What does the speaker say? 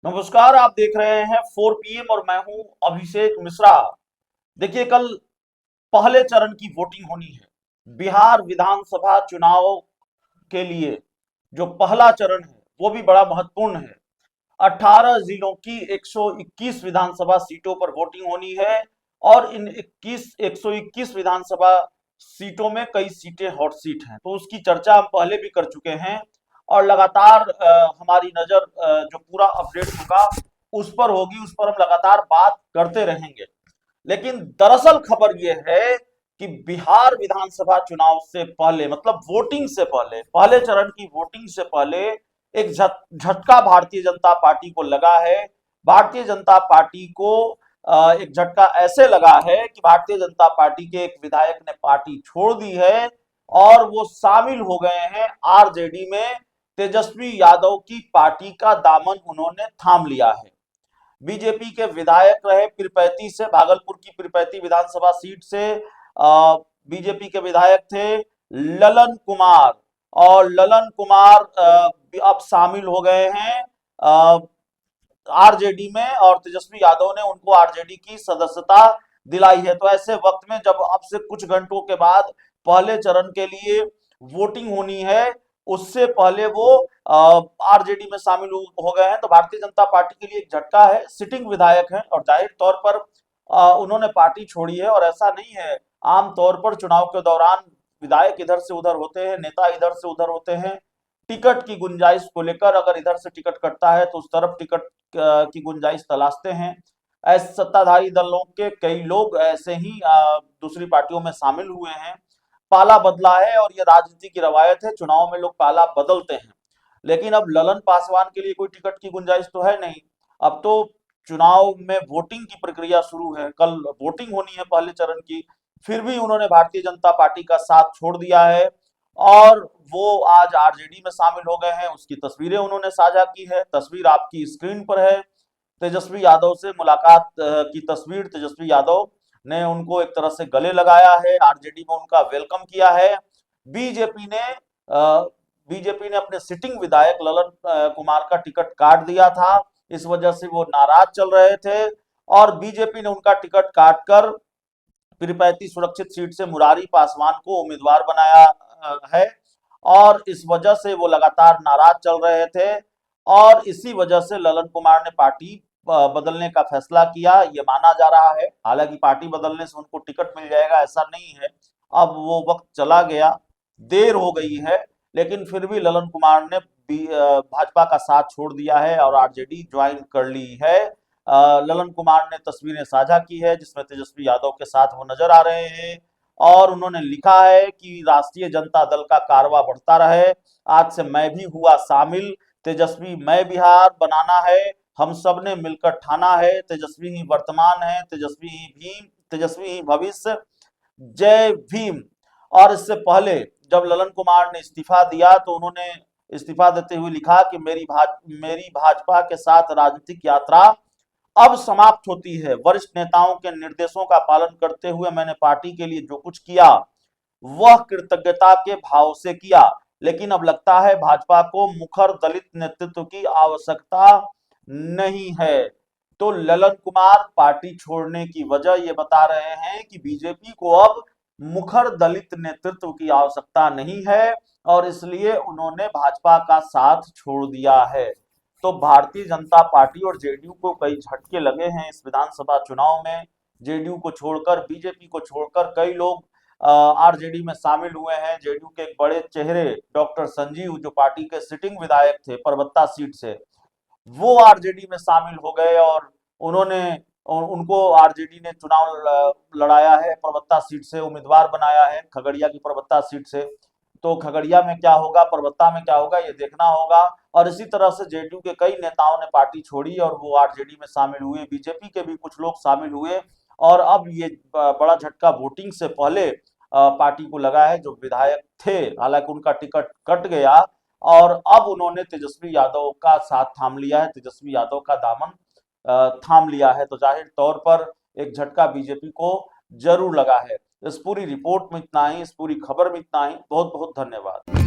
नमस्कार। आप देख रहे हैं 4 PM और मैं हूं अभिषेक मिश्रा। देखिए, कल पहले चरण की वोटिंग होनी है। बिहार विधानसभा चुनाव के लिए जो पहला चरण है वो भी बड़ा महत्वपूर्ण है। 18 जिलों की 121 विधानसभा सीटों पर वोटिंग होनी है और इन 121 विधानसभा सीटों में कई सीटें हॉट सीट हैं, तो उसकी चर्चा हम पहले भी कर चुके हैं और लगातार हमारी नजर जो पूरा अपडेट होगा उस पर होगी, उस पर हम लगातार बात करते रहेंगे। लेकिन दरअसल खबर यह है कि बिहार विधानसभा चुनाव से पहले, मतलब वोटिंग से पहले, पहले चरण की वोटिंग से पहले एक झटका भारतीय जनता पार्टी को लगा है। भारतीय जनता पार्टी को एक झटका ऐसे लगा है कि भारतीय जनता पार्टी के एक विधायक ने पार्टी छोड़ दी है और वो शामिल हो गए हैं आरजेडी में। तेजस्वी यादव की पार्टी का दामन उन्होंने थाम लिया है। बीजेपी के विधायक रहे पीरपैंती से, भागलपुर की पीरपैंती विधानसभा सीट से बीजेपी के विधायक थे ललन कुमार, और ललन कुमार अब शामिल हो गए हैं आरजेडी में और तेजस्वी यादव ने उनको आरजेडी की सदस्यता दिलाई है। तो ऐसे वक्त में जब अब से कुछ घंटों के बाद पहले चरण के लिए वोटिंग होनी है, उससे पहले वो आरजेडी में शामिल हो गए हैं, तो भारतीय जनता पार्टी के लिए एक झटका है। सिटिंग विधायक हैं और जाहिर तौर पर उन्होंने पार्टी छोड़ी है। और ऐसा नहीं है, आमतौर पर चुनाव के दौरान विधायक इधर से उधर होते हैं, नेता इधर से उधर होते हैं। टिकट की गुंजाइश को लेकर अगर इधर से टिकट कटता है तो उस तरफ टिकट की गुंजाइश तलाशते हैं। ऐसे सत्ताधारी दलों के कई लोग ऐसे ही दूसरी पार्टियों में शामिल हुए हैं। पाला बदला है और ये राजनीति की रवायत है, चुनाव में लोग पाला बदलते हैं। लेकिन अब ललन पासवान के लिए कोई टिकट की गुंजाइश तो है नहीं। अब तो चुनाव में वोटिंग की प्रक्रिया शुरू है, कल वोटिंग होनी है पहले चरण की। फिर भी उन्होंने भारतीय जनता पार्टी का साथ छोड़ दिया है और वो आज आरजेडी में शामिल हो गए हैं। उसकी तस्वीरें उन्होंने साझा की है, तस्वीर आपकी स्क्रीन पर है। तेजस्वी यादव से मुलाकात की तस्वीर, तेजस्वी यादव ने उनको एक तरह से गले लगाया है, आरजेडी में उनका वेलकम किया है। बीजेपी ने बीजेपी ने अपने सिटिंग विधायक ललन कुमार का टिकट काट दिया था, इस वजह से वो नाराज चल रहे थे और बीजेपी ने उनका टिकट काटकर पीरपैंती सुरक्षित सीट से मुरारी पासवान को उम्मीदवार बनाया है और इस वजह से वो लगातार नाराज चल रहे थे और इसी वजह से ललन कुमार ने पार्टी बदलने का फैसला किया, ये माना जा रहा है। हालांकि पार्टी बदलने से उनको टिकट मिल जाएगा ऐसा नहीं है, अब वो वक्त चला गया, देर हो गई है। लेकिन फिर भी ललन कुमार ने भाजपा का साथ छोड़ दिया है और आरजेडी ज्वाइन कर ली है। ललन कुमार ने तस्वीरें साझा की है जिसमें तेजस्वी यादव के साथ वो नजर आ रहे हैं और उन्होंने लिखा है कि राष्ट्रीय जनता दल का कारवां बढ़ता रहे, आज से मैं भी हुआ शामिल, तेजस्वी मैं बिहार बनाना है, हम सब ने मिलकर ठाना है, तेजस्वी ही वर्तमान है, तेजस्वी ही भीम, तेजस्वी ही भविष्य, जय भीम। और इससे पहले जब ललन कुमार ने इस्तीफा दिया तो उन्होंने इस्तीफा देते हुए लिखा कि मेरी भाजपा के साथ राजनीतिक यात्रा अब समाप्त होती है। वरिष्ठ नेताओं के निर्देशों का पालन करते हुए मैंने पार्टी के लिए जो कुछ किया वह कृतज्ञता के भाव से किया, लेकिन अब लगता है भाजपा को मुखर दलित नेतृत्व की आवश्यकता नहीं है। तो ललन कुमार पार्टी छोड़ने की वजह ये बता रहे हैं कि बीजेपी को अब मुखर दलित नेतृत्व की आवश्यकता नहीं है और इसलिए उन्होंने भाजपा का साथ छोड़ दिया है। तो भारतीय जनता पार्टी और जेडीयू को कई झटके लगे हैं इस विधानसभा चुनाव में। जेडीयू को छोड़कर, बीजेपी को छोड़कर कई लोग आरजेडी में शामिल हुए हैं। जेडीयू के एक बड़े चेहरे डॉक्टर संजीव, जो पार्टी के सिटिंग विधायक थे परबत्ता सीट से, वो आरजेडी में शामिल हो गए और उन्होंने उनको आरजेडी ने चुनाव लड़ाया है, परबत्ता सीट से उम्मीदवार बनाया है, खगड़िया की परबत्ता सीट से। तो खगड़िया में क्या होगा, परबत्ता में क्या होगा, ये देखना होगा। और इसी तरह से जेडीयू के कई नेताओं ने पार्टी छोड़ी और वो आरजेडी में शामिल हुए, बीजेपी के भी कुछ लोग शामिल हुए और अब ये बड़ा झटका वोटिंग से पहले पार्टी को लगा है। जो विधायक थे, हालांकि उनका टिकट कट गया और अब उन्होंने तेजस्वी यादव का साथ थाम लिया है, तेजस्वी यादव का दामन थाम लिया है। तो जाहिर तौर पर एक झटका बीजेपी को जरूर लगा है। इस पूरी रिपोर्ट में इतना ही, इस पूरी खबर में इतना ही। बहुत बहुत धन्यवाद।